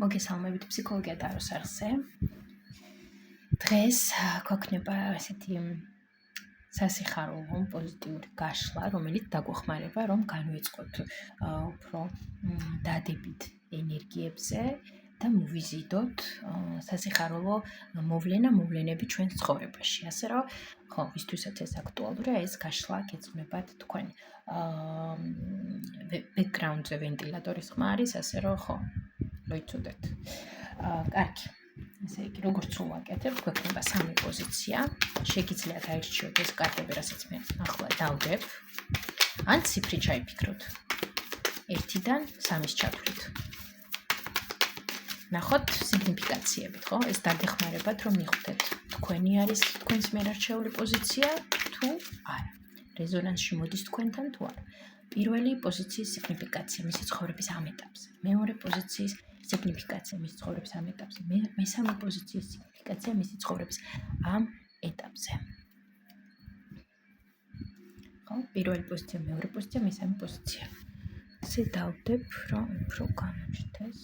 მოგესალმებით ფსიქოლოგია ტაროს არხზე. დღეს გვექნება ესეთი სასიხარულო პოზიტიური გაშლა, რომელიც დაგვეხმარება, რომ განვიწყოთ უფრო დადებით ენერგიებზე და მოვიზიდოთ სასიხარულო მოვლენები ჩვენ ცხოვრებაში. ასე რომ, ვისთვისაც ეს აქტუალურია, ეს გაშლა გეძღვნებათ თქვენ. ბექგრაუნდზე ვენტილატორის ხმა არის, ასე რომ მოიცოდეთ. კარგი. ესე იგი, როგორც სულ ვაკეთებ, გვექნება სამი პოზიცია. შეგიძლიათ აირჩიოთ ეს კარტები, რასაც მე ახლა დავდებ. ან ციფრი ჩაიფიქროთ. 1-დან 3-ის ჩათვლით. ნახოთ სიგნიფიკაციებით, ხო? ეს დაგეხმარებათ, რომ მიხვდეთ, თქვენი არის თქვენს მიერ არჩეული პოზიცია თუ არა. რეზონანსში მოდის თქვენთან თუ არა. პირველი პოზიციის სიგნიფიკაცია მისი ცხოვრების ამ ეტაპზე. მეორე პოზიციის სიგნიფიკაცია მისი ცხოვრების ამ ეტაპზე. მესამე პოზიციის სიგნიფიკაცია მისი ცხოვრების ამ ეტაპზე. ხო, პირველი პოზიცია, მეორე პოზიცია, მესამე პოზიცია. ესე დავდებ, რომ უფრო გამოჩნდეს.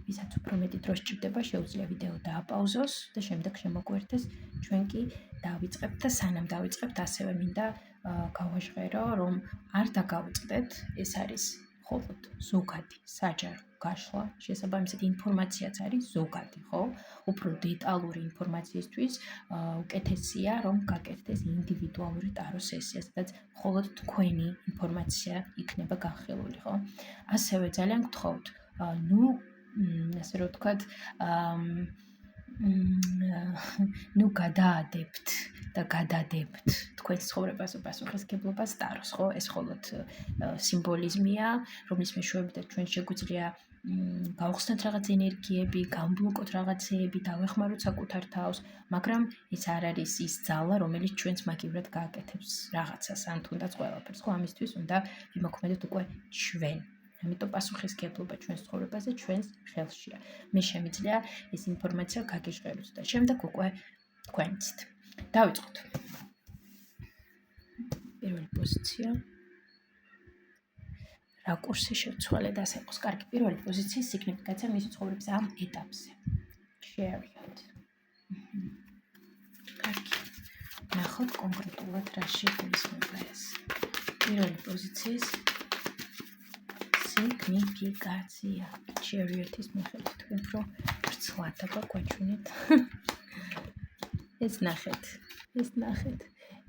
ვისაც უფრო მეტი დრო სჭირდება, შეუძლია ვიდეო დააპაუზოს და შემდეგ შემოგვერთეს. ჩვენ კი დავიწყებთ და სანამ დავიწყებთ, ასევე მინდა გავაჟღერო, რომ არ დაგავიწყდეთ, ეს არის მხოლოდ ზოგადი საჯარო გაშლა, შესაბამისად ინფორმაციაც არის ზოგადი, ხო? უფრო დეტალური ინფორმაციისთვის უკეთესია, რომ გაკეთდეს ინდივიდუალური ტარო სესია, სადაც მხოლოდ თქვენი ინფორმაცია იქნება განხილული, ხო? ასევე ძალიან გთხოვთ, ასე რომ ვთქვათ, გადაადებთ და გადადებთ თქვენს ცხოვრებას პასუხისმგებლობას ტაროს, ხო? ეს მხოლოდ სიმბოლიზმია, რომლის მეშვეობითაც ჩვენ შეგვიძლია გავხსნათ რაღაც ენერგიები, გამბლოკოთ რაღაცეები, დავეხმაროთ საკუთარ თავს, მაგრამ ეს არ არის ის ძალა, რომელიც ჩვენს მაგივრად გააკეთებს რაღაცას, ან თუნდაც ყველაფერს, ხო? ამისთვის უნდა ვიმოქმედოთ უკვე ჩვენ. ამიტომ პასუხისმგებლობა ჩვენს ცხოვრებაზე ჩვენს ხელშია. მე შემიძლია ეს ინფორმაცია გაგიჟღეროთ და შემდეგ უკვე თქვენიცით. დავიწყოთ. პირველი პოზიცია. რაკურსი შევცვალეთ და ასე იყოს. კარგი, პირველი პოზიციის სიგნიფიკაცია მისი ცხოვრების ამ ეტაპზე. Chariot. კარგი. ნახოთ კონკრეტულად რა შეგვიძლია ეს. პირველი პოზიციის სიგნიფიკაცია. Chariot-ის მიხედვით უფრო ვრცლად გვაჩვენეთ. ეს ნახეთ.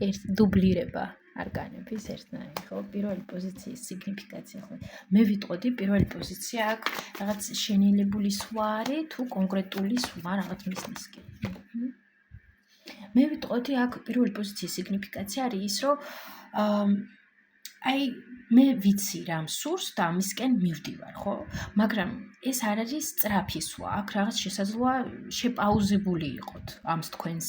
ერთ დუბლირება არ განების ერთნაირი, ხო? პირველი პოზიციის სიგნიფიკაცია, ხო? მე ვიტყოდი პირველი პოზიცია აქ რაღაც შენელებული სვლა არის თუ კონკრეტული სვლა რაღაც მიზნისკენ. მე ვიტყოდი აქ პირველი პოზიციის სიგნიფიკაცია არის ის, რომ მე ვიცი რამ სურს და ამისკენ მივდივარ, ხო? მაგრამ ეს არ არის სწრაფი სვლა. აქ რაღაც შესაძლოა შეპაუზებული იყოთ ამ თქვენს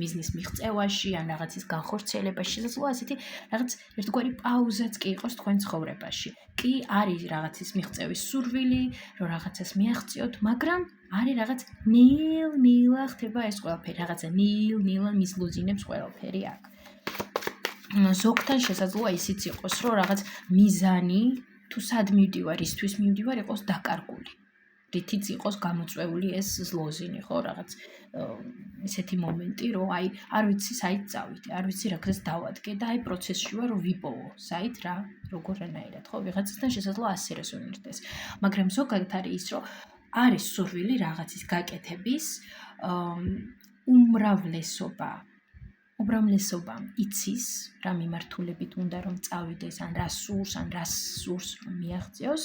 მიზნის მიღწევაში ან რაღაცის განხორციელებაში. შესაძლოა ასეთი რაღაც ერთგვარი პაუზაც კი იყოს თქვენ ცხოვრებაში. კი არის რაღაცის მიღწევის სურვილი, რომ რაღაცას მიაღწიოთ, მაგრამ არის რაღაც ნელ-ნელა ხდება ეს ყველაფერი, რაღაცა ნელ-ნელა მისლუძინებს ყველაფერი აქ. ზოგთან შესაძლოა ისიც იყოს, რომ რაღაც მიზანი თუ სად მივდივარ, ისთვის მივდივარ, იყოს დაკარგული. რითიც იყოს გამოწვეული ეს ზლოზინი, ხო, რაღაც ესეთი მომენტი, რომ არ ვიცი საით წავიდე, არ ვიცი რა გზას დავადგე და პროცესში ვარ, რომ ვიპოვო, საით რა, როგორანაირად, ხო, ვიღაცასთან შესაძლოა ასე რეზონირდეს. მაგრამ ზოგადად არის ის, რომ არის სურვილი რაღაცის გაკეთების, უმრავლესობამ იცის, რა მიმართულებით უნდა რომ წავიდეს, ან რა სურს რომ მიაღწიოს,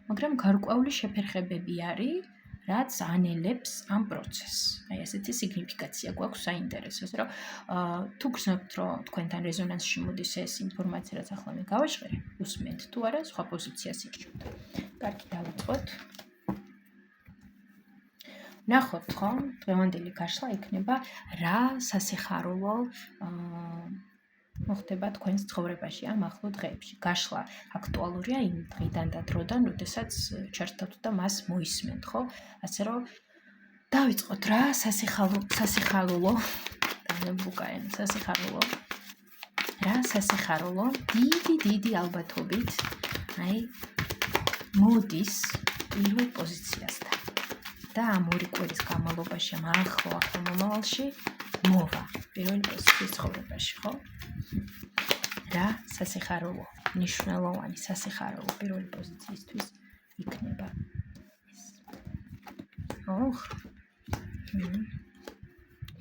მაგრამ გარკვეული შეფერხებები არის, რაც ანელებს ამ პროცესს. ესეთი სიგნიფიკაცია გვაქვს საინტერესოს, რომ თუ გრძნობთ, რომ თქვენთან რეზონანსში მოდის ეს ინფორმაცია, რაც ახლა მე გავაჟღერე, უსმენთ თუ არა, სხვა პოზიციას ირჩევთ. კარგი, დავიწყოთ. ნახოთ, ხო, დღევანდელი გაშლა იქნება რა სასიხარულო მოხდება თქვენს ცხოვრებაში ამ ახლო დღეებში. გაშლა აქტუალურია იმ დღიდან და დროდან, როდესაც ჩართავთ და მას მოისმენთ, ხო? ასე რომ დავიწყოთ რა სასიხარულო რა სასიხარულო დიდი ალბათობით აი მოდის პირველ პოზიციასთან და ამ ორი კვირის განმავლობაში ახლო მომავალში მოვა პირველი პოზიციის ცხოვრებაში, ხო? რა სასიხარულო მნიშვნელოვანი სასიხარულო პირველი პოზიციისთვის იქნება ეს.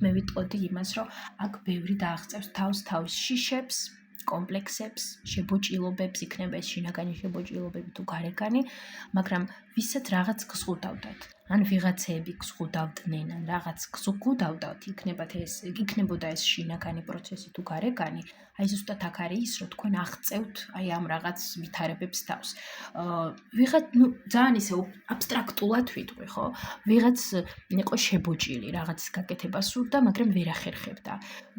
მე ვიტყოდი იმას, რომ აქ ბევრი დააღწევს თავის შიშებს, კომპლექსებს, შებოჭილობებს, იქნება ეს შინაგანი შებოჭილობები თუ გარეგანი, მაგრამ ვისაც რაღაც გზღუდავდათ. ან ვიღაცები გზღუდავდნენ, ან რაღაც გზღუდავდათ, იქნებოდა ეს შინაგანი პროცესი თუ გარეგანი, აი ზუსტად აქ არის ის, რომ თქვენ აღწევთ აი ამ რაღაც ვითარებებს თავს. ძალიან ისე აბსტრაქტულად ვიტყვი, ხო? ვიღაც იყო შებოჭილი, რაღაცის გაკეთება სურდა, მაგრამ ვერ ახერხებდა.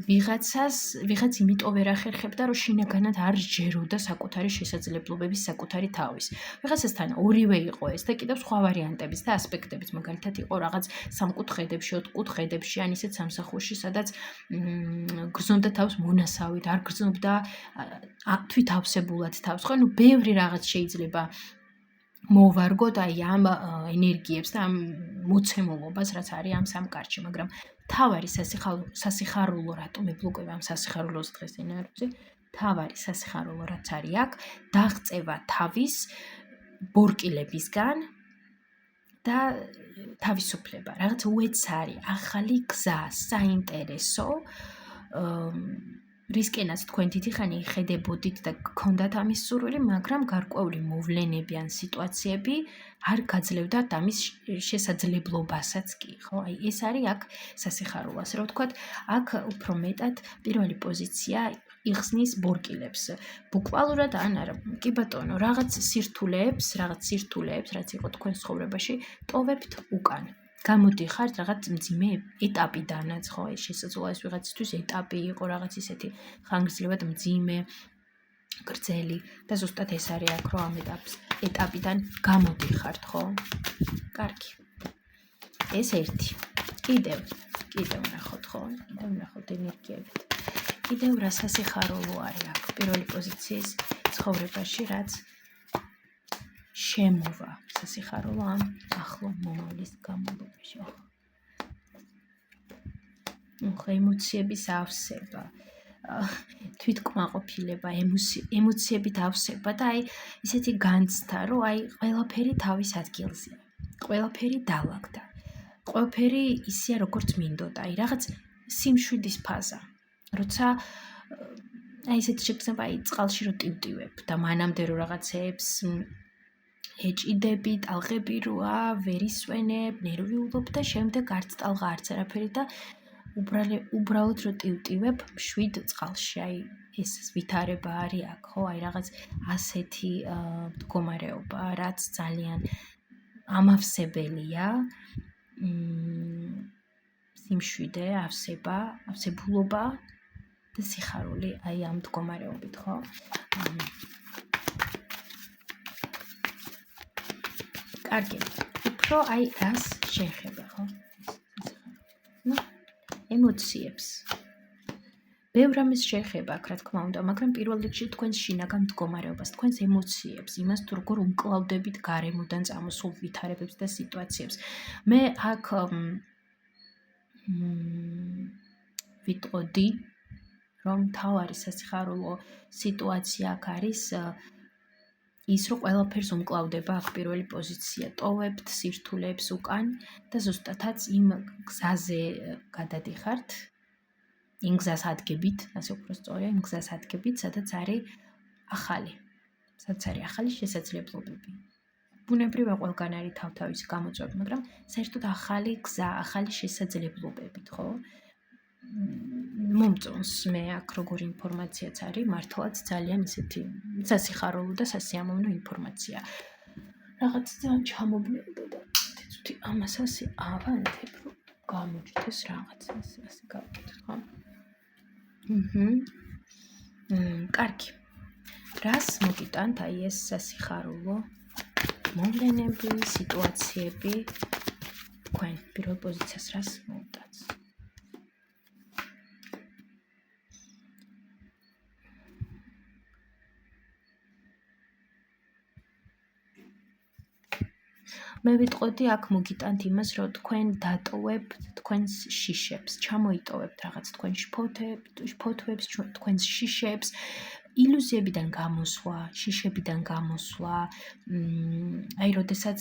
ვიღაც იმიტომ ვერ ახერხებდა, რომ შინაგანად არ სჯეროდა საკუთარი შესაძლებლობების საკუთარი თავის. ვიღაცასთან ორივე იყო ეს და კიდევ სხვა ვარიანტებიც და ასპექტებიც, მაგალითად იყო რაღაც სამკუთხედებში, ოთხკუთხედებში, ან ისეთ სამსახურში, სადაც გრძნობდა თავს მონასავით, არ გრძნობდა თვითავსებულად თავს, ხო? ბევრი რაღაც შეიძლება მოვარგოთ აი ამ ენერგიებს და ამ მოცემულობას, რაც არის ამ სამკარში, მაგრამ თავარი სასიხარულო რატომ ებლოკება ამ სასიხარულოს დღეს ენერგიებზე? თავარი სასიხარულო რაც არის აქ, დაღწევა თავის ბორკილებისგან და თავისუფლება, რაღაც უეცარი, ახალი გზა, საინტერესო, რისკენაც თქვენ დიდი ხანი იხედებოდით და გქონდათ ამის სურვილი, მაგრამ გარკვეული მოვლენები ან სიტუაციები არ გაძლევდათ ამის შესაძლებლობასაც კი, ხო? აი ეს არის აქ სასიხარულო, ასე რომ ვთქვათ, აქ უფრო მეტად პირველი პოზიცია იხსნის ბორკილებს. ბუკვალურად ან არა, კი ბატონო, რაღაც სირთულეებს, რაც იყო თქვენ ცხოვრებაში, ტოვებთ უკან. გამოდიხართ რაღაც მძიმე ეტაპიდანაც, ხო, ეს შესაძლოა ეს ვიღაცისთვის ეტაპი იყო რაღაც ისეთი ხანგრძლივად მძიმე, გრძელი და ზუსტად ეს არის აქ, რომ ამ ეტაპიდან გამოდიხართ, ხო? კარგი. ეს ერთი. კიდევ ნახოთ, ხო? კიდევ ნახოთ ენერგიებით. კიდევ რა სასიხარულო არის აქ პირველი პოზიციის ცხოვრებაში, რაც შემოვა სასიხარულო ამ ახლო მომავლის განმავლობაში. ემოციების ავსება, თვითკმაყოფილება, ემოციებით ავსება და აი ისეთი განცდა, რომ აი ყველაფერი თავის ადგილზეა. ყველაფერი დაალაგდა. ყველაფერი ისეა, როგორც მინდოდა. აი რაღაც სიმშვიდის ფაზა. როცა აი ესეთ შეგრძნება აი წყალში რო ტივტივებ და მანამდე რო რაღაცეებს ეჭიდები, ტალღები როა, ვერ ისვენებ, ნერვიულობ და შემდეგ არც ტალღა, არც არაფერი და უბრალოდ რო ტივტივებ მშვიდ წყალში. აი ეს ვითარება არის აქ, ხო? აი რაღაც ასეთი მდგომარეობა, რაც ძალიან ამავსებელია. სიმშვიდე, ავსებულობა და სიხარული აი ამ მდგომარეობით, ხო? კარგი, უფრო აი რას შეეხება, ხო? ემოციებს. ბევრ ამის შეეხება აქ, რა თქმა უნდა, მაგრამ პირველ რიგში თქვენს შინაგან მდგომარეობას, თქვენს ემოციებს, იმას თუ როგორ უმკლავდებით გარემოდან წამოსულ ვითარებებს და სიტუაციებს. მე აქ ვიტყოდი, რომ თავარი სასიხარულო სიტუაცია აქ არის ის, რომ ყველაფერს უმკლავდება აქ პირველი პოზიცია. ტოვებთ სირთულეებს უკან და ზუსტადაც იმ გზაზე გადადიხართ, იმ გზას ადგებით, ასე უფრო სწორია, იმ გზას ადგებით, სადაც არის ახალი შესაძლებლობები. ბუნებრივია ყველგან არის თავთავისი გამოწვევები, მაგრამ საერთოდ ახალი გზა, ახალი შესაძლებლობებით, ხო? მომწონს მე აქ როგორი ინფორმაციაც არის, მართლაც ძალიან ისეთი სასიხარულო და სასიამოვნო ინფორმაცია. რაღაც ძალიან ჩამოვლენდა და თითქოს ამას ასე ავანტებ, რომ გამოჩნდეს რაღაც ასე გავაკეთოთ, ხო? კარგი. რას მოგიტანთ აი ეს სასიხარულო მოვლენები, სიტუაციები, თქვენ პირველ პოზიციას რას მოუტანს? მე ვიტყოდი აქ მოგიტანთ იმას, რომ თქვენ დატოვებთ თქვენს შიშებს, ჩამოიტოვებთ რაღაც თქვენ შფოთვებს, თქვენს შიშებს, ილუზიებიდან გამოსვლა, შიშებიდან გამოსვლა, აი, როდესაც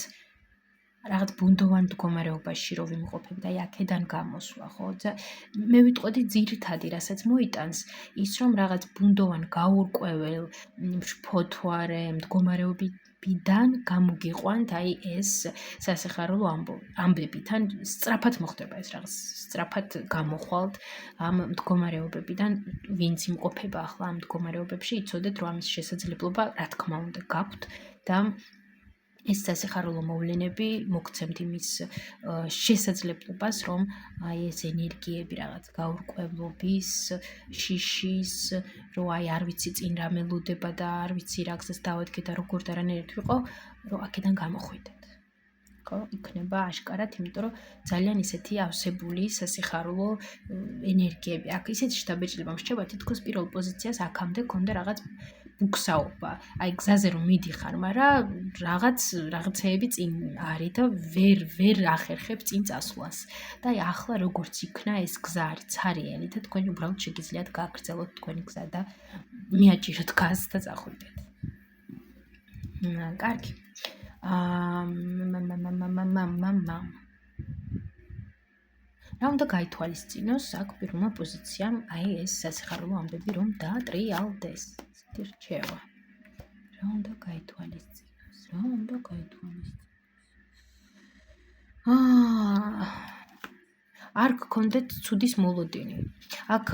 რაღაც ბუნდოვან მდგომარეობაში რო ვიმყოფებ და აი აქედან გამოსვლა, ხო? მე ვიტყოდი ძირითადი, რასაც მოიტანს, ის რომ რაღაც ბუნდოვან გაურკვეველ შფოთვარე მდგომარეობიდან გამოგიყვანთ აი ეს სასიხარულო ამბები. თან სწრაფად მოხდება ეს რაღაც, სწრაფად გამოხვალთ ამ მდგომარეობებიდან, ვინც იმყოფება ახლა ამ მდგომარეობებში, იცოდეთ, რომ ამის შესაძლებლობა, რა თქმა უნდა, გაქვთ და ეს სასიხარულო მოვლენები მოგცემთ იმის შესაძლებლობას, რომ აი ეს ენერგიები რაღაც გაურკვევლობის, შიშის, რომ აი არ ვიცი წინ რა მელოდება და არ ვიცი რა გზას დავადგე და როგორ და რანაირად ვიყო, რომ აქედან გამოხვიდეთ. ხო, იქნება აშკარად, იმიტომ რომ ძალიან ისეთი ავსებული სასიხარულო ენერგიები. აქ ისეთი შთაბეჭდილება მრჩება, თითქოს პირველ პოზიციას აქამდე ქონდა რაღაც ბუქსაობა. აი გზაზე რომ მიდიხარ, მაგრამ რაღაცეები წინ არის და ვერ ახერხებ წინ წასვლას. და აი ახლა როგორც იქნა ეს გზა არის ცარიელი და თქვენ უბრალოდ შეგიძლიათ გააგრძელოთ თქვენი გზა და მიაჭიროთ გაზ და წახვიდეთ. კარგი. რა უნდა გაითვალისწინოს აქ პირველმა პოზიციამ აი ეს სასიხარულო ამბები რომ დაატრიალდეს. ესეთი რჩევა. რა უნდა გაითვალისწინოს? არ გქონდეთ ცუდის მოლოდინი. აქ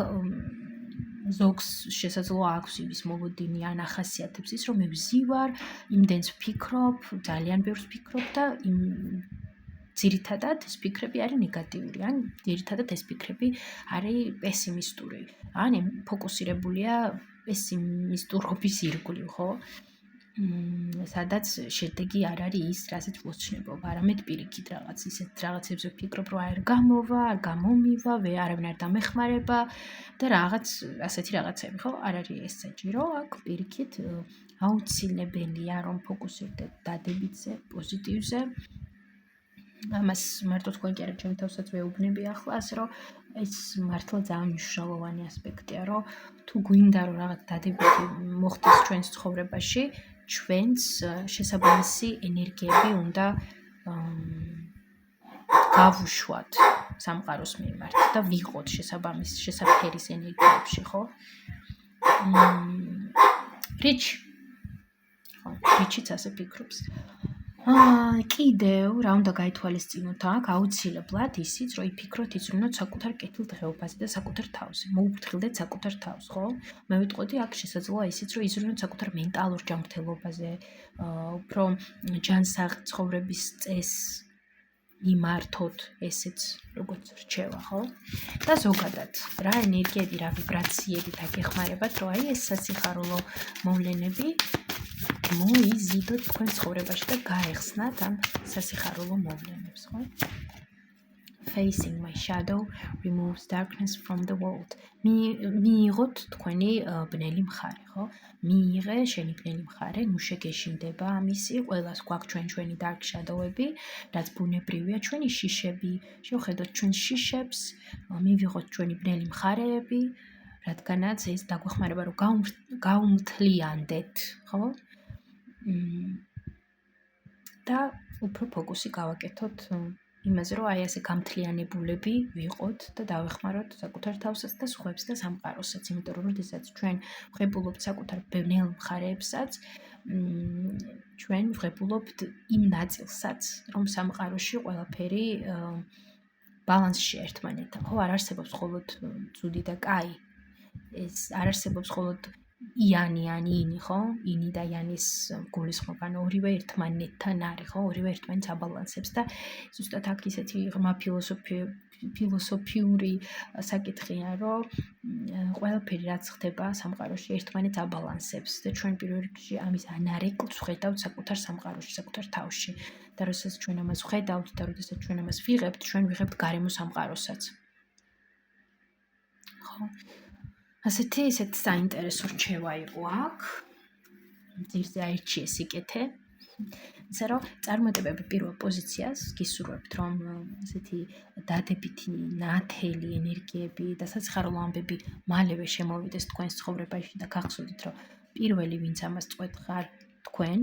ზოგს შესაძლოა აქვს იმის მოლოდინი ან ახასიათებს ის, რომ მე ვზივარ, იმდენს ვფიქრობ, ძალიან ბევრს ვფიქრობ და ძირითადად ეს ფიქრები არის ნეგატიური, ან ძირითადად ეს ფიქრები არის პესიმისტური, ან ფოკუსირებულია პესიმისტურობის ირგვლივ, ხო? სადაც შედეგი არ არის ის, რასაც ვოცნებობ, არამედ პირიქით რაღაც ისეთ რაღაცებზე ვფიქრობ, რომ არ გამოვა, არ გამომივა, არავინ არ დამეხმარება და რაღაც ასეთი რაღაცები, ხო? არ არის ეს საჭირო, აქ პირიქით აუცილებელია რომ ფოკუსირდეთ დადებითზე, პოზიტივზე. ამას მარტო თქვენ კი არა, ჩემი თავსაც ვეუბნები ახლა, ასე რომ ეს მართლა ძალიან მნიშვნელოვანი ასპექტია, რომ თუ გვინდა რომ რაღაც დადებითი მოხდეს ჩვენს ცხოვრებაში, ჩვენს შესაბამისი ენერგიები უნდა გავუშვათ სამყაროს მიმართ და ვიყოთ შესაფერის ენერგიებში, ხო? რიჩიც ასე ფიქრობს. კიდევ რა უნდა გაითვალისწინოთ აქ, აუცილებლად ისიც, რომ იფიქროთ იზრუნოთ საკუთარ კეთილდღეობაზე და საკუთარ თავზე. მოუფრთხილდეთ საკუთარ თავს, ხო? მე ვიტყოდი აქ შესაძლოა ისიც, რომ იზრუნოთ საკუთარ მენტალურ ჯანმრთელობაზე, უფრო ჯანსაღ ცხოვრების წესს მიმართოთ, ესეც როგორც რჩევა, ხო? და ზოგადად, რა ენერგიები, რა ვიბრაციები დაგეხმარებათ, რომ აი ეს სასიხარულო მოვლენები მოიზიდოთ თქვენ ცხოვრებაში და გაეხსნათ ამ სასიხარულო მოვლენებს, ხო? Facing my shadow removes darkness from the world. მიიღოთ თქვენი ბნელი მხარე, ხო? მიიღე შენი ბნელი მხარე, ნუ შეგეშინდება ამისი, ყველას გვაქვს ჩვენი dark shadow-ები, რაც ბუნებრივია, ჩვენი შიშები, შევხედოთ ჩვენს შიშებს, მივიღოთ ჩვენი ბნელი მხარეები, რადგანაც ეს დაგვეხმარება, რომ გაუმთლიანდეთ, ხო? და უფრო ფოკუსი გავაკეთოთ იმაზე, რომ აი ასე გამთლიანებულები ვიყოთ და დავეხმაროთ საკუთარ თავსაც და სხვებს და სამყაროსაც, იმიტომ რომ როდესაც ჩვენ ვღებულობთ საკუთარ ბნელ მხარეებსაც, ჩვენ ვღებულობთ იმ ნაწილსაც, რომ სამყაროში ყველაფერი ბალანსში ერთმანეთთან, ხო? არ არსებობს მხოლოდ ცუდი და კაი. ეს არ არსებობს მხოლოდ იანი ან ინი, ხო? ინი და იანის გულისხმობა, ორივე ერთმანეთთან არის, ხო? ორივე ერთმანეთს აბალანსებს და ზუსტად აქ ისეთი ღრმა ფილოსოფიური საკითხია, რომ ყველაფერი რაც ხდება სამყაროში ერთმანეთს აბალანსებს და ჩვენ პირველ რიგში ამის ანარეკლს ვხედავთ საკუთარ სამყაროში, საკუთარ თავში. და როდესაც ჩვენ ამას ვხედავთ და როდესაც ჩვენ ამას ვიღებთ, ჩვენ ვიღებთ გარემო სამყაროსაც. ხო? ესეთ საინტერესო რჩევა იყო აქ. ძირზე აირჩიე სიკეთე. ისე რომ წარმატებები პირველ პოზიციას გისურვებთ, რომ ესეთი დადებითი, ნათელი ენერგიები და საციხარულო ამბები მალევე შემოვიდეს თქვენს ცხოვრებაში და გახსოვდეთ, რომ პირველი ვინც ამას წყვეთ ხარ თქვენ,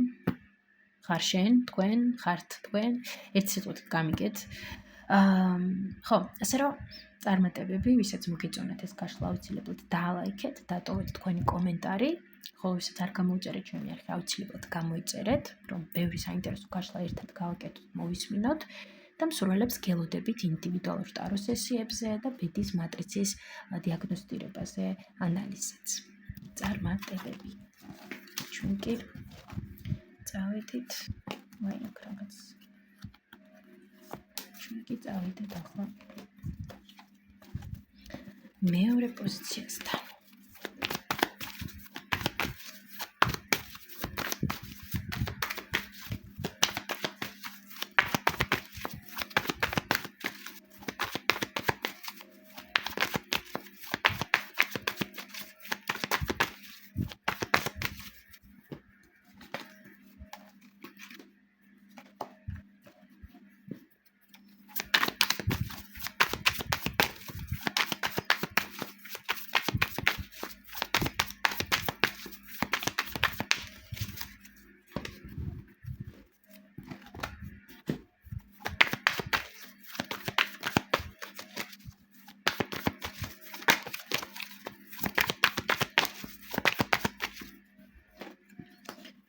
ხარ შენ, თქვენ, ხართ თქვენ, ერთ სიტყვით გამიგეთ. ხო, ასე რომ წარმატებები, ვისაც მოგეწონათ ეს გაშლა აუცილებლად დაალაიქეთ, დატოვეთ თქვენი კომენტარი. ხო, ვისაც არ გამოუწერეთ ჩემი არხი, აუცილებლად გამოიწერეთ, რომ ბევრი საინტერესო გაშლა ერთად გავაკეთოთ, მოვისმინოთ და მსურველებს გელოდებით ინდივიდუალურ ტარო სესიებზე და ბედის მატრიცის დიაგნოსტირებაზე, ანალიზებს. წარმატებები. ჩვენ კი წავედით, ვაი აქ რაღაც. ჩვენ კი წავედით ახლა მეორე პოზიციასთან.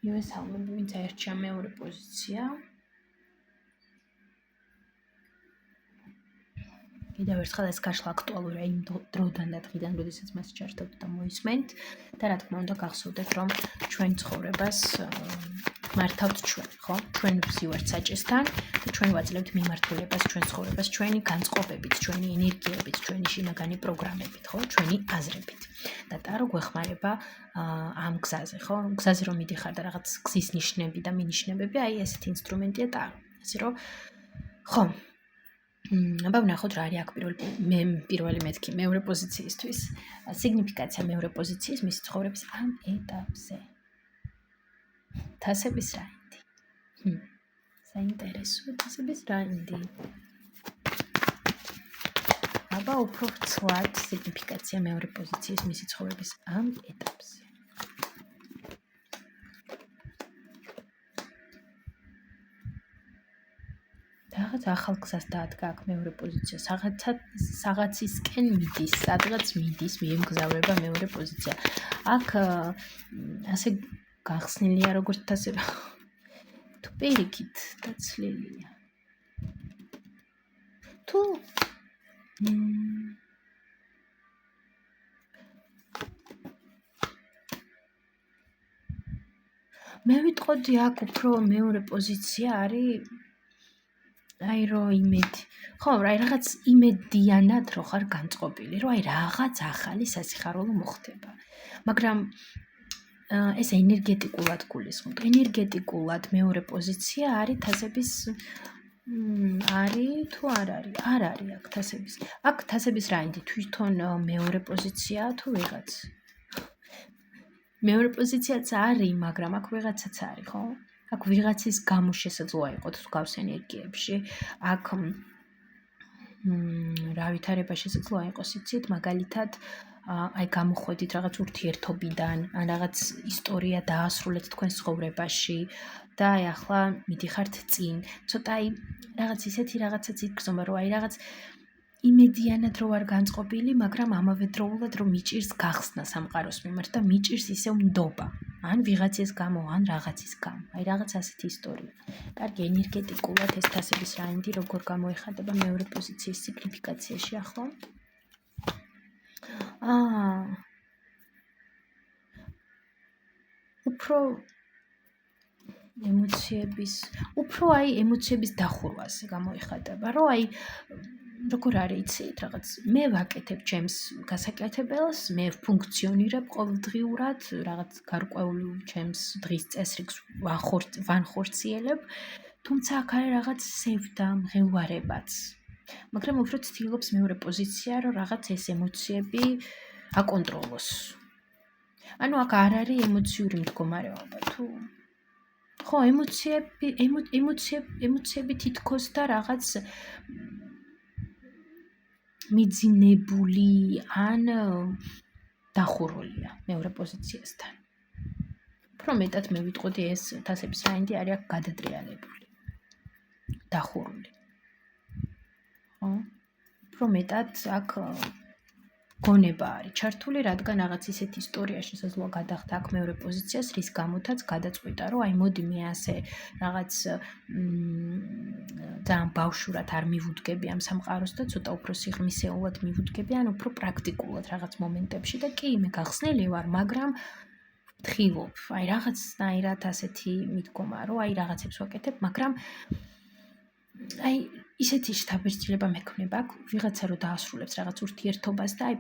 მივესალმები, ვინც აერჩია მეორე პოზიცია. კიდევ ერთხელ ეს გაშლა აქტუალურია იმ დროდან და დღიდან, როდესაც მას ჩართობთ და მოისმენთ და რა თქმა უნდა გახსოვდეთ, რომ ჩვენ ცხოვრებას მართავთ ჩვენ, ხო? ჩვენ ვზივართ საჭესთან და ჩვენ ვაძლევთ მიმართულებას ჩვენ ცხოვრებას, ჩვენი განწყობებით, ჩვენი ენერგიებით, ჩვენი შინაგანი პროგრამებით, ხო? ჩვენი აზრებით. და ტარო გვეხმარება ამ გზაზე, ხო? გზაზე რომ მიდიხარ და რაღაც გზის ნიშნები და მინიშნებები, აი ესეთი ინსტრუმენტია ტარო. ასე რომ ხო. აბა ვნახოთ რა არის აქ პირველი მეთქი მეორე პოზიციისთვის. სიგნიფიკაცია მეორე პოზიციის მისი ცხოვრების ამ ეტაპზე. თასების რაინდი. საინტერესო თასების რაინდი. აბა უფრო ცვლად სიგნიფიკაცია მეორე პოზიციის მისი ცხოვრების ამ ეტაპზე. რაღაც ახალ გზას დაადგა აქ მეორე პოზიცია. საღაცისკენ მიდის, სადღაც მიდის, მიემგზავრება მეორე პოზიცია. აქ ასე გახსნილია როგორც თასება. თუ პირიქით დაცლილია. თუ მე ვიტყოდი აქ უფრო მეორე პოზიცია არის აი რო იმედი. ხო, აი რაღაც იმედიანად რო ხარ განწყობილი, რომ აი რაღაც ახალი სასიხარულო მოხდება. მაგრამ ეს ენერგეტიკულად გულისხმობ. ენერგეტიკულად მეორე პოზიცია არის თასების არის თუ არ არის? არ არის აქ თასების. აქ თასების რაინდი თვითონ მეორე პოზიციაა თუ ვიღაც? მეორე პოზიციაც არის, მაგრამ აქ ვიღაცაც არის, ხო? აქ ვიღაცის გამო შესაძლოა იყოთ მსგავს ენერგიებში. აქ რა ვითარება შესაძლოა იყოს, იცით, მაგალითად აი გამოხვედით რაღაც ურთიერთობიდან, ან რაღაც ისტორია დაასრულეთ თქვენ ცხოვრებაში და აი ახლა მიდიხართ წინ. ცოტა აი რაღაც ისეთი რაღაცაც იგრძნობა, რომ აი რაღაც იმედიანად რო არ განწყობილი, მაგრამ ამავდროულად რომ მიჭირს გახსნა სამყაროს მიმართ და მიჭირს ისევ ნდობა. ან ვიღაცის გამო, ან რაღაცის გამო. აი რაღაც ასეთი ისტორია. კარგი ენერგეტიკულად ეს თასების რაინდი როგორ გამოიხატება მეორე პოზიციის სიგნიფიკაციაში ახლა? უფრო ემოციების დახურვაზე გამოიხატება, რომ აი როგორ არის იცით, რაღაც მე ვაკეთებ ჩემს გასაკეთებელს, მე ფუნქციონირებ ყოველდღიურად, რაღაც გარკვეულ ჩემს დღის წესრიგს ვანხორციელებ, თუმცა აქ არის რაღაც სევდა, მღელვარებაც. მაგრამ უფრო ცდილობს მეორე პოზიცია, რომ რაღაც ეს ემოციები აკონტროლოს. ანუ აქ არ არის ემოციური მდგომარეობა თუ ხო, ემოციები თითქოს და რაღაც მიძინებული ან დახურულია მეორე პოზიციასთან. უფრო მეტად მე ვიტყოდი ეს თასების რაინდი არის აქ გადატრიალებული. დახურული. ხო? უფრო მეტად აქ გონება არის ჩართული, რადგან რაღაც ისეთი ისტორია შესაძლოა გადახდა აქ მეორე პოზიციას, რის გამოთაც გადაწყვიტა, რომ აი მოდი მე ასე რაღაც ძალიან ბავშვურად არ მივუდგები ამ სამყაროს და ცოტა უფრო სიღრმისეულად მივუდგები, ან უფრო პრაქტიკულად რაღაც მომენტებში და კი მე გახსნილი ვარ, მაგრამ ვთხილობ, აი რაღაცნაირად ასეთი მიდგომა, რომ აი რაღაცებს ვაკეთებ, მაგრამ აი ისეთი შთაბეჭდილება მექნება აქ ვიღაცა რო დაასრულებს რაღაც ურთიერთობას და აი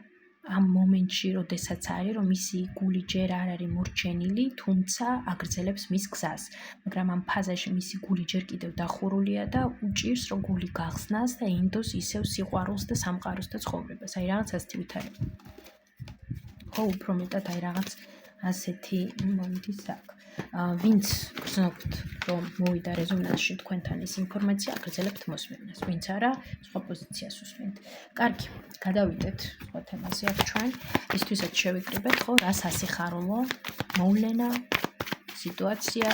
ამ მომენტში როდესაც არის რომ მისი გული ჯერ არ არის მორჩენილი, თუმცა აგრძელებს მის გზას, მაგრამ ამ ფაზაში მისი გული ჯერ კიდევ დახურულია და უჭირს რომ გული გახსნას და ენდოს ისევ სიყვარულს და სამყაროს და ცხოვრებას. აი რაღაც ასეთი ვითარება. ხო, უფრო მეტად აი რაღაც ასეთი მომენტის აქ. ვინც გრძნობთ რომ მოვიდა რეზონანსში თქვენთან ეს ინფორმაცია, აგრძელებთ მოსმენას. ვინც არა, სხვა პოზიციას უსმენთ. კარგი, გადავიდეთ სხვა თემაზე აქ ჩვენ. ისთვისაც შევიკრიბეთ, ხო, რა სასიხარულო მოვლენა, სიტუაცია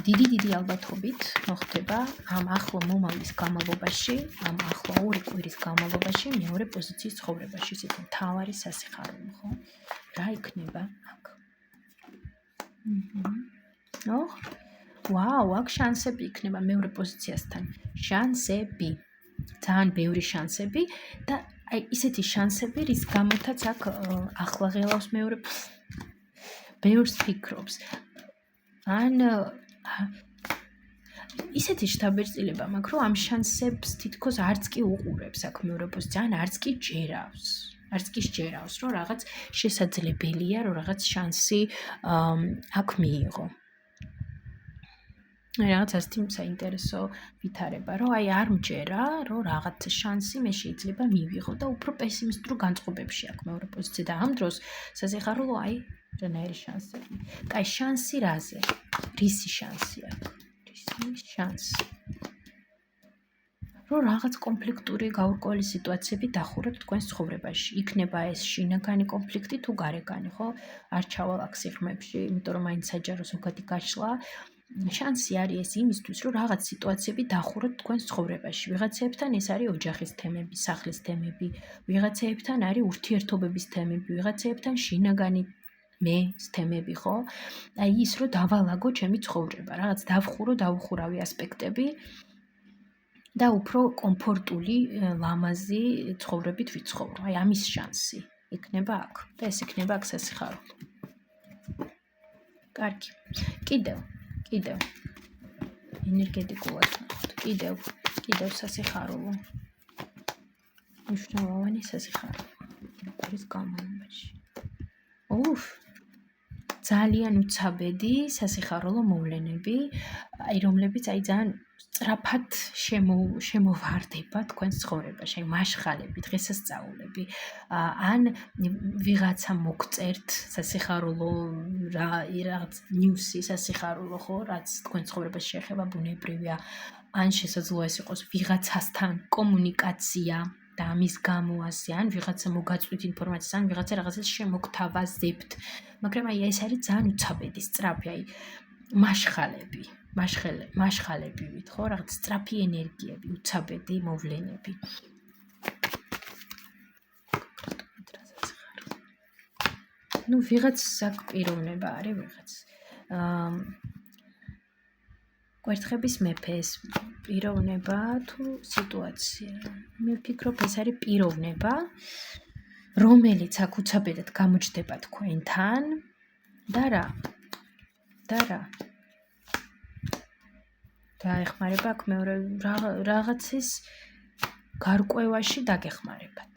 დიდი ალბათობით მოხდება ამ ახლო მომავლის განმავლობაში, ამ ახლო 2 კვირის განმავლობაში მეორე პოზიციის ცხოვრებაში, ისეთი მთავარი სასიხარულო, ხო? რა იქნება აქ? ნო? ვაუ, აქ შანსები იქნება მეორე პოზიციასთან. შანსები. ძალიან ბევრი შანსები და აი ისეთი შანსები, რის გამოთაც აქ ახლა ღელავს მეორე ბევრს ფიქრობს. ან ისეთი შთაბეჭდილება მაქვს, რომ ამ შანსებს თითქოს არც კი უყურებს აქ მეორე პოზიცია, ან არც კი ჯერავს. არც კი შეჯერავს, რომ რაღაც შესაძლებელია, რომ რაღაც შანსი აქ მიიღო. რაღაც ასეთი საინტერესო ვითარება, რომ აი არ მჯერა, რომ რაღაც შანსი მე შეიძლება მივიღო და უფრო პესიმისტურ განწყობებში აქვს მეორე პოზიცია და ამ დროს სასიხარულო აი რანაირი შანსები. კაი, შანსი რაზე? რისი შანსი აქვს? რისი შანსი? რომ რაღაც კონფლიქტური გაურკვეველი სიტუაციები დახუროთ თქვენს ცხოვრებაში. იქნება ეს შინაგანი კონფლიქტი თუ გარეგანი, ხო? არ ჩავალ აქ სიღრმეებში, იმიტომ რომ მაინც საჯარო ზოგადი გაშლა. შანსი არის ეს იმისთვის, რომ რაღაც სიტუაციები დახუროთ თქვენს ცხოვრებაში. ვიღაცეებთან ეს არის ოჯახის თემები, სახლის თემები, ვიღაცეებთან არის ურთიერთობების თემები, ვიღაცეებთან შინაგანი მეც თემები, ხო? აი ის რომ დავალაგო ჩემი ცხოვრება, რაღაც დავხურო, დაუხურავი ასპექტები. და უფრო კომფორტული, ლამაზი ცხოვრებით ვიცხოვრო. აი ამის შანსი იქნება აქ და ეს იქნება აქ სასიხარულო. კარგი. კიდევ ენერგეტიკულად ნახოთ. კიდევ სასიხარულო. მნიშვნელოვანი სასიხარულო. ის განმავლობაში. ძალიან უცაბედი სასიხარულო მოვლენები, აი რომლებიც აი ძალიან სწრაფად შემოვარდება თქვენს ცხოვრებაში, აი მაშხალები, დღესასწაულები, ან ვიღაცა მოგწერთ სასიხარულო რაღაც ნიუსი სასიხარულო, ხო, რაც თქვენ ცხოვრებაში შეეხება, ბუნებრივია, ან შესაძლოა ეს იყოს ვიღაცასთან კომუნიკაცია და ამის გამო ასე, ან ვიღაცა მოგაწვით ინფორმაციას, ან ვიღაცა რაღაცას შემოგთავაზებთ, მაგრამ აი ეს არის ძალიან უცაბედი, სწრაფი, აი მაშხალებივით, ხო, რაღაც სწრაფი ენერგიები, უცაბედი მოვლენები. ნუ ვიღაც საკ-პიროვნება არის ვიღაც. კვერთხების მეფეს პიროვნება თუ სიტუაცია. მე ვფიქრობ ეს არის პიროვნება, რომელიც აქ უცაბედად გამოჩნდება თქვენთან და რა. დაეხმარება აქ მეორე რაღაცის გარკვევაში დაგეხმარებათ.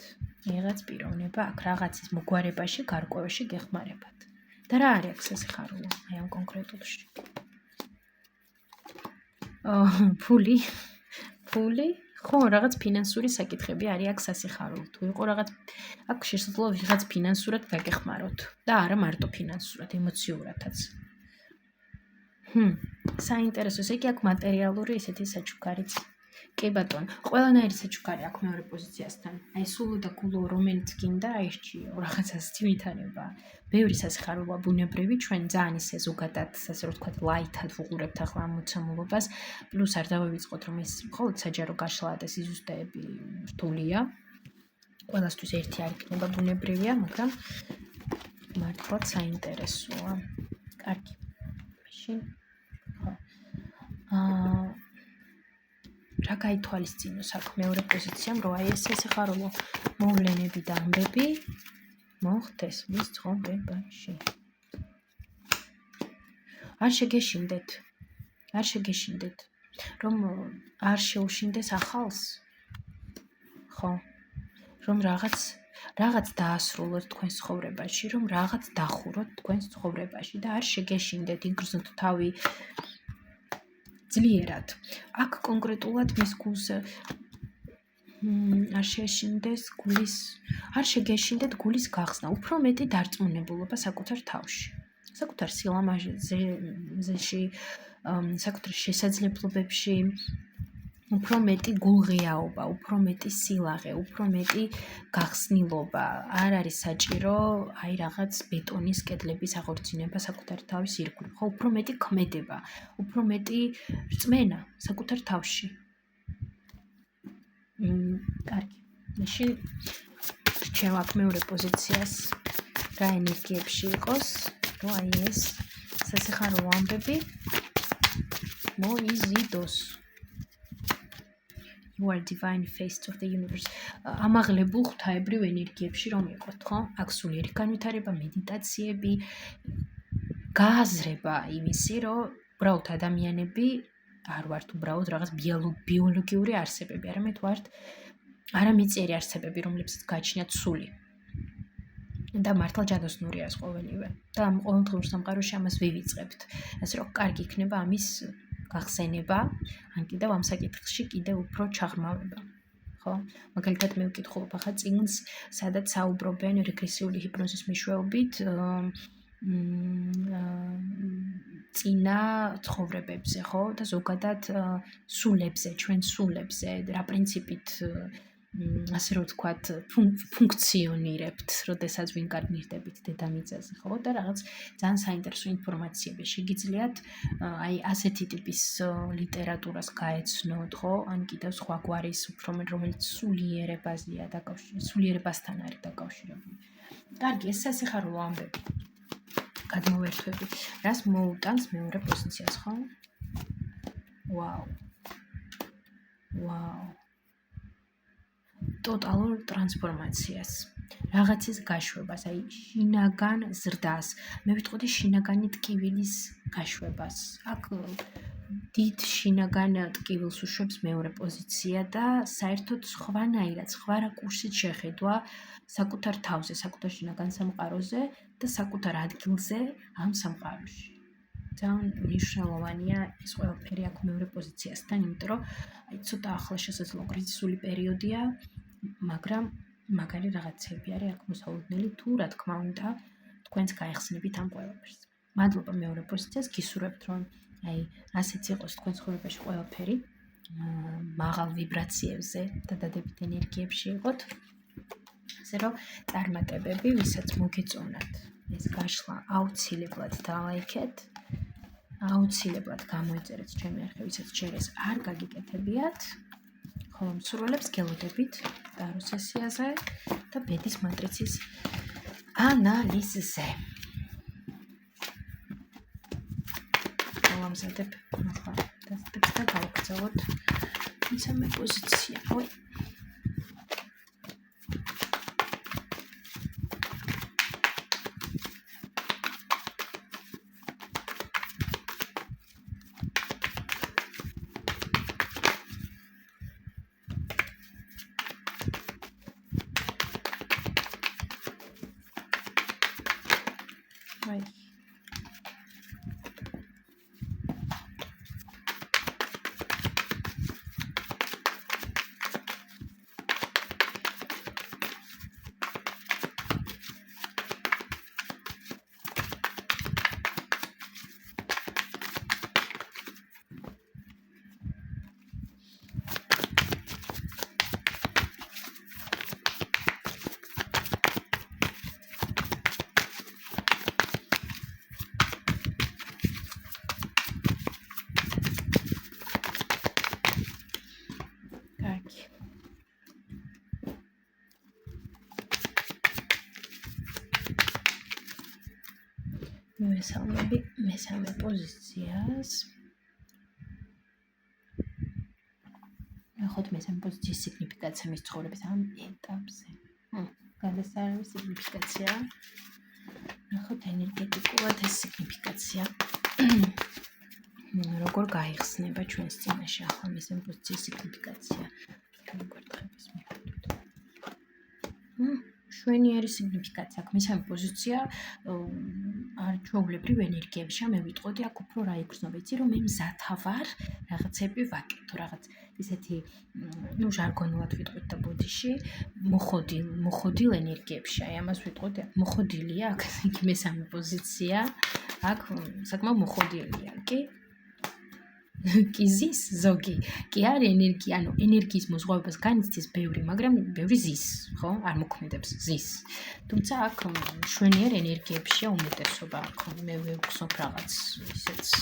რაღაც პიროვნება აქ რაღაცის მოგვარებაში, გარკვევაში გეხმარებათ. და რა არის აქ სასიხარულო აი ამ კონკრეტულში? ფული, ხო, რაღაც ფინანსური საკითხები არის აქ სასიხარულო. თუ იყო რაღაც აქ შესაძლოა ვიღაც ფინანსურად გაგეხმაროთ და არა მარტო ფინანსურად, ემოციურადაც. საინტერესო, ესე იგი აქ მატერიალური ესეთი საჩუქარიც. კი ბატონო, ყველანაირი საჩუქარი აქ მეორე პოზიციასთან. აი სულო და გულო რომელიც გინდა აირჩიო, რაღაცას თვითანება. ბევრი სასიხარულოა ბუნებრივი, ჩვენ ძალიან ისე ზოგადად, ასე რომ ვთქვათ, ლაითად ვუყურებთ ახლა ამ მოცემულობას, პლუს არ დავივიწყოთ, რომ ეს მხოლოდ საჯარო გაშლა და სიზუსტეები რთულია. ყველასთვის ერთი არ იქნება ბუნებრივია, მაგრამ მართლაც საინტერესოა. კარგი. მაშინ რა გაითვალისწინოს აქ მეორე პოზიციამ, რომ აი ეს სასიხარულო მოვლენები და ამბები მოხდეს მის ცხოვრებაში. არ შეგეშინდეთ, რომ არ შეუშინდეს ახალს, ხო? რომ რაღაც დაასრულოთ თქვენს ცხოვრებაში, რომ რაღაც დახუროთ თქვენს ცხოვრებაში და არ შეგეშინდეთ იგრძნოთ თავი ძლიერად. აქ კონკრეტულად მის გულს არ შეგეშინდეთ გულის გახსნა, უფრო მეტი დარწმუნებულობა საკუთარ თავში, საკუთარ სილამაზეში, საკუთარ შესაძლებლობებში, უფრო მეტი გულღიაობა, უფრო მეტი სილაღე, უფრო მეტი გახსნილობა. არ არის საჭირო აი რაღაც ბეტონის კედლების აღორძინება საკუთარ თავის ირგვლივ, ხო, უფრო მეტი ქმედება, უფრო მეტი რწმენა საკუთარ თავში. კარგი. მაშინ რჩევ აქ მეორე პოზიციას რა ენერგიებში იყოს, რომ აი ეს სასიხარულო ამბები მოიზიდოს. You are divine face of the universe. ამაღლებულ ღვთაებრივ ენერგიებში რომ იყოთ, ხო? აქ სულიერი განვითარება, მედიტაციები, გააზრება იმისი, რომ უბრალოდ ადამიანები არ ვართ უბრალოდ რაღაც ბიოლოგიური არსებები, არამედ ვართ არამიწიერი არსებები, რომლებსაც გააჩნიათ სული. და მართლა ჯადოსნურია ეს ყოველივე. და ყოველდღიურ სამყაროში ამას ვივიწყებთ. ასე რომ კარგი იქნება ამის გახსენება, ან კიდევ ამ საკითხში კიდევ უფრო ჩაღრმავება. ხო? მაგალითად მე ვკითხულობ ახლა წიგნს, სადაც საუბრობენ რეგრესიული ჰიპნოზის მეშვეობით წინა ცხოვრებებზე, ხო? და ზოგადად სულებზე, ჩვენ სულებზე, რა პრინციპით ასე რომ ვთქვათ, ფუნქციონირებთ, როდესაც ვინკარნირდებით დედამიწაზე, ხო? და რაღაც ძალიან საინტერესო ინფორმაციები შეგიძლიათ აი ასეთი ტიპის ლიტერატურას გაეცნოთ, ხო? ან კიდევ სხვა გვარის, რომელიც სულიერებაზეა დაკავშირებული, სულიერებასთან არის დაკავშირებული. კარგი, ეს სასიხარულო ამბები. გადმოვერთვები. რას მოუტანს მეორე პოზიციას, ხო? ვაუ. ტოტალურ ტრანსფორმაციას, რაღაცის გაშვებას, აი შინაგან ზრდას, მე ვიტყოდი შინაგანი ტკივილის გაშვებას. აქ დიდ შინაგან ტკივილს უშვებს მეორე პოზიცია და საერთოდ სხვანაირად, სხვა რაკურსით შეხედვა საკუთარ თავზე, საკუთარ შინაგან სამყაროზე და საკუთარ ადგილზე ამ სამყაროში. ძალიან მნიშვნელოვანია ეს ყველაფერი აქ მეორე პოზიციასთან, იმიტომ რომ აი ცოტა ახლა შესაძლოა კრიზისული პერიოდია, მაგრამ მაგარი რაღაცები არის აქ მოსალოდნელი, თუ რა თქმა უნდა თქვენს გაეხსნებით ამ ყველაფერს. მადლობა მეორე პოზიციას, გისურვებთ რომ აი ასეც იყოს თქვენ ცხოვრებაში ყველაფერი მაღალ ვიბრაციებზე და დადებით ენერგიებში იყოთ. ასე რომ წარმატებები, ვისაც მოგეწონათ ეს გაშლა, აუცილებლად დალაიქეთ, აუცილებლად გამოიწერეთ ჩემი არხი, ვისაც ჯერ ეს არ გაგიკეთებიათ. ხოლო მსურველებს გელოდებით ტარო სესიაზე და ბედის მატრიცის ანალიზზე. ამზადებ ახლა დასტებს და გავაგრძელოთ მესამე პოზიცია. მოგესალმები მესამე პოზიციას. ნახოთ მესამე პოზიციის სიგნიფიკაცია მის ცხოვრების ამ ეტაპზე. გადასარევი სიგნიფიკაცია. ნახოთ ენერგეტიკულად ეს სიგნიფიკაცია. როგორ გაიხსნება ჩვენს წინაშე ახლა მესამე პოზიციის სიგნიფიკაცია. განკვეთების მიხედვით. შვენიერი სიგნიფიკაცია აქვს მესამე პოზიცია არ ჩვეულებრივ ენერგიებში მე ვიტყოდი აქ უფრო რა იგრძნობა იცი რომ მე მზათა ვარ რაღაცები ვაკეთო რაღაც ისეთი ჟარგონულად ვიტყვით და ბოდიში მოხოდილ ენერგიებში აი ამას ვიტყოდი მოხოდილია აქ იგი მესამე პოზიცია აქ საკმაოდ მოხოდილია კი ზის ზოგი კი არის ენერგია ანუ ენერგიის მოზღვავებას განიცდის ბევრი მაგრამ ბევრი ზის ხო არ მოქმედებს ზის თუმცა აქ შვენიერ ენერგიებშია უმეტესობა აქ მე ვგრძნობ რაღაც ისეც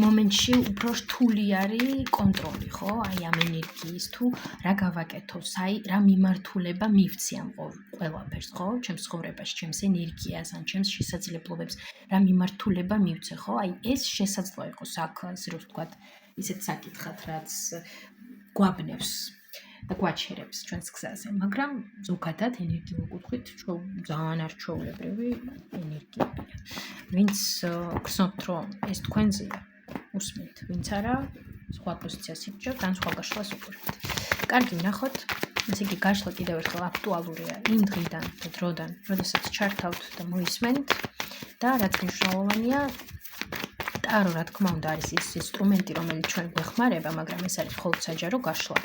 მომენტში უფრო რთული არის კონტროლი ხო აი ამ ენერგიის თუ რა გავაკეთო საი რა მიმართულება მივცი ამ ყველაფერს ხო ჩემს ცხოვრებაში ჩემს ენერგიას ან ჩემს შესაძლებლობებს რა მიმართულება მივცე ხო აი ეს შესაძლოა იყოს აქ ასე რომ ვთქვათ ისეთ საკითხად რაც გვაბნევს და გვაჩერებს ჩვენს გზაზე მაგრამ ზოგადად ენერგიულ კუთხით ძალიან არჩეულებრივი ენერგიებია ვინც გრძნობთ რომ ეს თქვენზეა უსმენთ ვინც არა სხვა პოზიციას იბჭებთ ან სხვა გაშლას უყურებთ კარგი ნახოთ ესე იგი გაშლა კიდევ ერთხელ აქტუალურია იმ დღიდან და დროდან როდესაც ჩართავთ და მოისმენთ და რაც მნიშვნელოვანია ტარო რა თქმა უნდა არის ის ინსტრუმენტი რომელიც ჩვენ გვეხმარება მაგრამ ეს არის მხოლოდ საჯარო გაშლა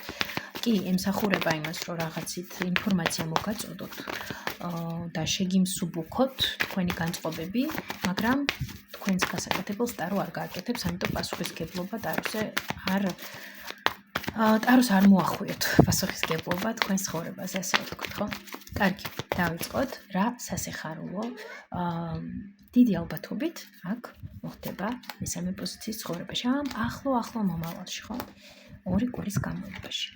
კი ემსახურება იმას რომ რაღაცით ინფორმაცია მოგაწოდოთ და შეგიმსუბუქოთ თქვენი განწყობები მაგრამ თქვენს გასაკეთებელს ტარო არ გააკეთებს ამიტომ პასუხისგებლობა ტაროს არ მოახვიოთ პასუხისგებლობა თქვენს ცხოვრებაზე ასე ვთქვით ხო კარგი დავიწყოთ რა სასიხარულო დიდი ალბათობით აქ მოხდება მესამე პოზიციის ცხოვრებაში ამ ახლო მომავალში ხო 2 კვირის განმავლობაში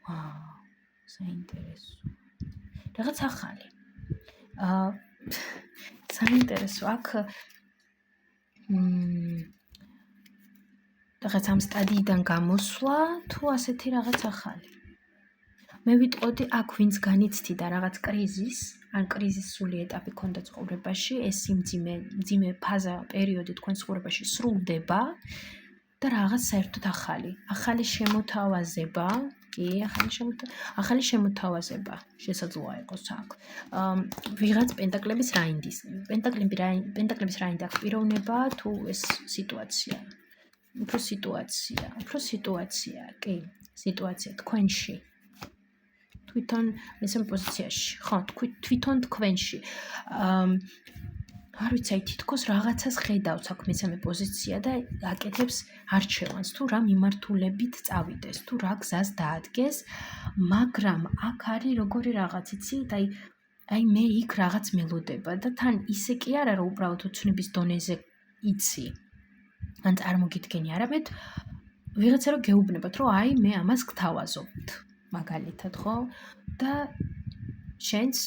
ვაუ საინტერესო რაღაც ახალი საინტერესო აქ რაღაც ამ სტადიიდან გამოსვლა თუ ასეთი რაღაც ახალი მე ვიტყოდი აქ ვინც განიცდიდა რაღაც კრიზისს ან კრიზისული ეტაპი ქონდა ცხოვრებაში ეს მძიმე ფაზა პერიოდი თქვენ ცხოვრებაში სრულდება და რაღაც საერთოდ ახალი შემოთავაზება კი ახალი შემოთავაზება შესაძლოა იყოს აქ ვიღაც პენტაკლების პენტაკლების რაინდი აქ პიროვნება თუ ეს სიტუაცია უფრო სიტუაცია კი სიტუაცია თქვენში თვითონ მესამე პოზიციაში ხო თვითონ თქვენში არ ვიცი აი თითქოს რაღაცას ხედავს აქ მესამე პოზიცია და აკეთებს არჩევანს თუ რა მიმართულებით წავიდეს თუ რა გზას დაადგეს მაგრამ აქ არის როგორი რაღაც იცი და აი მე იქ რაღაც მელოდება და თან ისე კი არა რომ უბრალოდ ოცნების დონეზე იცი ან წარმოგიდგენი არამედ ვიღაცა რომ გეუბნებათ რომ აი მე ამას გთავაზობთ მაგალითად ხო და შენც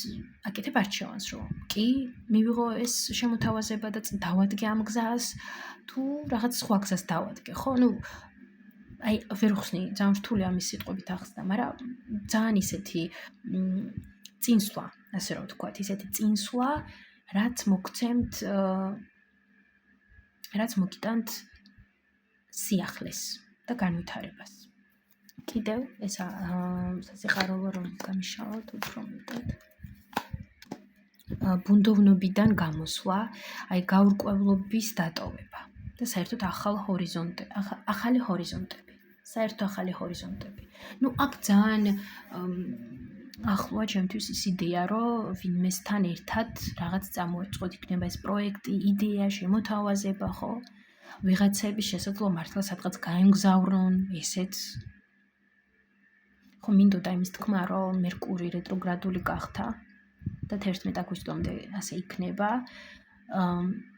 აკეთებ არჩევანს რომ კი მივიღო ეს შემოთავაზება და დავადგე ამ გზას თუ რაღაც სხვა გზას დავადგე ხო ნუ აი ვერ ხსნი ძალიან რთული ამის სიტყვებით ახსნა მაგრამ ძალიან ისეთი წინსვლა ასე რომ ვთქვათ ისეთი წინსვლა რაც მოგცემთ რაც მოგიტანთ სიახლეს და განვითარებას კიდევ ეს სასიხარულო რომ გამიშალოთ უფრო მეტად ბუნდოვნობიდან გამოსვლა აი გაურკვევლობის დატოვება და საერთოდ ახალი ჰორიზონტები საერთოდ ახალი ჰორიზონტები ნუ აქ ძალიან ახლოა ჩემთვის ის იდეა რომ ვინმესთან ერთად რაღაც წამოეწყოთ იქნება ეს პროექტი იდეა შემოთავაზება ხო ვიღაცები შესაძლოა მართლა სადღაც გაემგზავრონ ესეც ხო მინდოდა იმის თქმა რომ მერკური რეტროგრადული გახდა და 11 აგვისტომდე ასე იქნება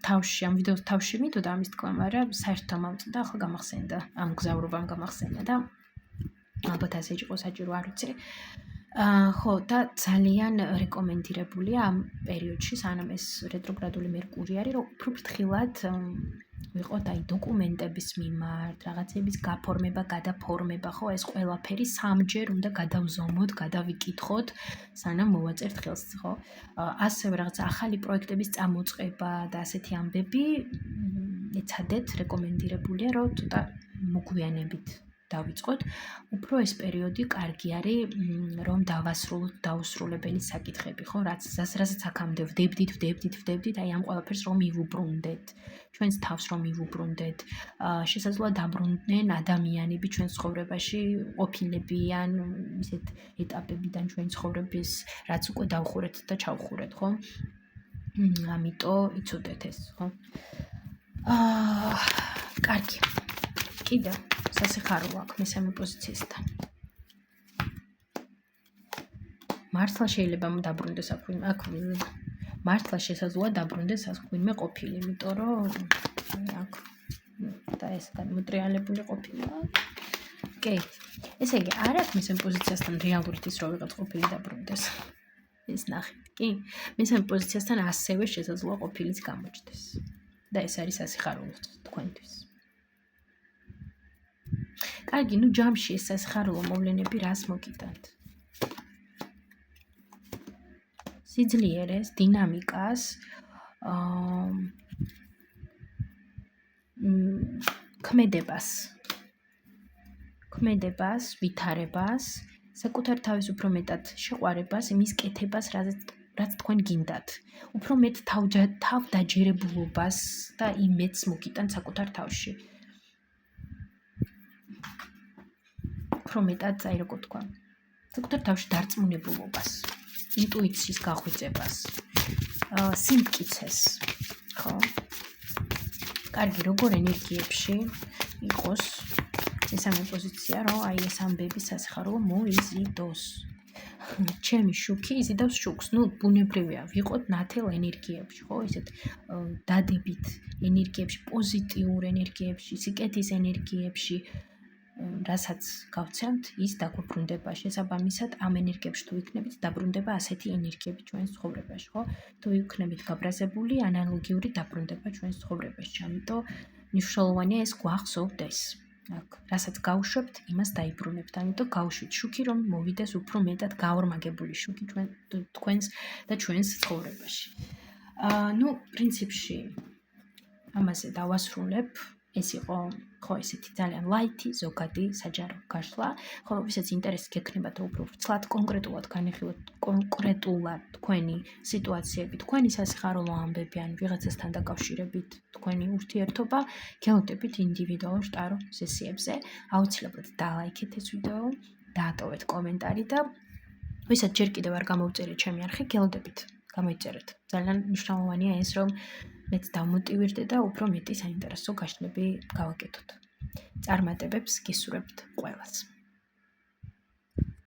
თავში ამ ვიდეოს თავში მინდოდა ამის თქმა მაგრამ საერთოდ მომწდა ახლა გამახსენდა ამ გზავრობამ გამახსენა და ალბათ ასე იყო საჭირო არ ვიცი ხო და ძალიან რეკომენდირებულია ამ პერიოდში, სანამ ეს რეტროგრადული მერკური არის, რომ უფრო ფრთხილად ვიყოთ აი დოკუმენტების მიმართ, რაღაცების გაფორმება, გადაფორმება, ხო, ეს ყველაფერი სამჯერ უნდა გადავზომოთ, გადავიკითხოთ, სანამ მოვაწერთ ხელს, ხო? ასევე რაღაც ახალი პროექტების წამოწყება და ასეთი ამბები ეცადეთ, რეკომენდირებულია, რომ ცოტა მოგვიანებით დავიწყოთ, უფრო ეს პერიოდი კარგი არის, რომ დავასრულოთ დაუსრულებელი საკითხები, ხო, რასაც აქამდე ვდებდით, აი ამ ყველაფერს რომ მივუბრუნდეთ, ჩვენს თავს რომ მივუბრუნდეთ, შესაძლოა დაბრუნდნენ ადამიანები ჩვენ ცხოვრებაში, ყოფილებიან ისეთ ეტაპებიდან ჩვენ ცხოვრების, რაც უკვე დავხურეთ და ჩავხურეთ, ხო? ამიტომ იცოდეთ ეს, ხო? კარგი. კიდე სასიხარულო აქვს მესამე პოზიციისთან. მართლა შეიძლება დაბრუნდეს აქ მართლა შესაძლოა დაბრუნდეს აქ ვინმე ყოფილი, იმიტომ რომ აქ და ეს მოტრიალებული ყოფილა. კი. ესე იგი, არ აქვს მესამე პოზიციასთან რეალურად ის რომ ვიღაც ყოფილი დაბრუნდეს. ეს ნახეთ, კი? მესამე პოზიციასთან ასევე შესაძლოა ყოფილიც გამოჩნდეს. და ეს არის სასიხარულო თქვენთვის. კარგი, ნუ ჯამში ეს სასიხარულო მოვლენები რას მოგიტანთ? სიძლიერეს, დინამიკას, ქმედებას, ვითარებას, საკუთარ თავის უფრო მეტად შეყვარებას, იმის კეთებას, რაც თქვენ გინდათ. უფრო მეტ თავდაჯერებულობას და იმედს მოგიტანთ საკუთარ თავში. უფრო მეტად, აი როგორ თქვა, საკუთარ თავში დარწმუნებულობას, ინტუიციის გახვიწებას, სიმტკიცეს, ხო? კარგი, როგორ ენერგიებში იყოს მესამე პოზიცია, რომ აი ეს ამბები სასიხარულო მოიზიდოს. ჩემი შუქი იზიდავს შუქს. ნუ ბუნებრივია, ვიყოთ ნათელ ენერგიებში, ხო? ისეთ დადებით ენერგიებში, პოზიტიურ ენერგიებში, სიკეთის ენერგიებში, რასაც გავცემთ, ის დაგვიბრუნდება. შესაბამისად, ამ ენერგიებში თუ იქნებით, დაბრუნდება ასეთი ენერგიები ჩვენს ცხოვრებაში, ხო? თუ იქნებით გაბრაზებული, ანალოგიური დაბრუნდება ჩვენს ცხოვრებაში. ამიტომ მნიშვნელოვანია ეს გვახსოვდეს. აქ, რასაც გავუშვებთ, იმას დაიბრუნებთ. ამიტომ გავუშვით შუქი, რომ მოვიდეს უფრო მეტად გაორმაგებული შუქი თქვენს და ჩვენს ცხოვრებაში. ნუ, პრინციპში ამაზე დავასრულებ. ეს იყო ხო ესეთი ძალიან ლაითი ზოგადი საჯარო გაშლა, ხო ვისაც ინტერესი გექნება და უფრო ვრცლად კონკრეტულად განეხილოთ კონკრეტულად თქვენი სიტუაციები, თქვენი სასიხარულო ამბები ან ვიღაცასთან დაკავშირებით თქვენი ურთიერთობა, გელოდებით ინდივიდუალურ შტარო სესიებზე. აუცილებლად დალაიქეთ ეს ვიდეო, დაატოვეთ კომენტარი და ვისაც ჯერ კიდევ არ გამოვწერეთ ჩემი არხი, გელოდებით გამოიწერეთ. ძალიან მნიშვნელოვანია ეს, რომ მეც დავმოტივირდე და უფრო მეტი საინტერესო გაშლები გავაკეთოთ. წარმატებებს გისურვებთ ყველას.